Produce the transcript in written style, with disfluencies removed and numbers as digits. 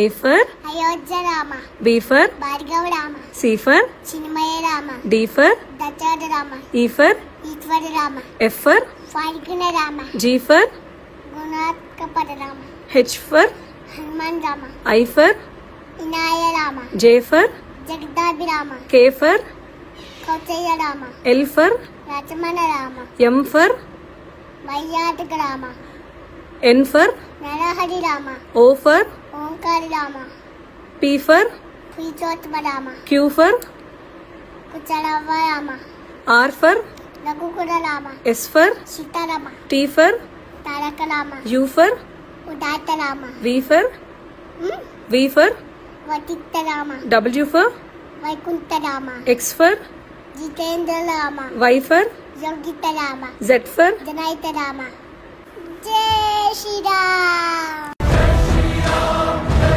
A for Ayodhya Rama. B for Bhargav Rama. C for Chinmaya Rama. D for Dachada Rama. E for Ishwara Rama. F for Falguna Rama. G for Gunathkapada Rama. H for Hanuman Rama. I for Inaya Rama. J for Jagadabi Rama. K for Kautaya Rama. L for Lakshmana Rama. M for Vayataka Rama. N for Narahari Rama. O for Omkari Rama. P for Purushotama Rama. Q for Kuchalava Rama. R for Raghukura Rama. S for Sita Rama. T for Taraka Rama. U for Udata Rama. V for Vatita Rama. W for Vaikunta Rama. X for Jitendra Rama. Y for Yogita Rama. Z for Janaita Rama. Jai Shri Ram.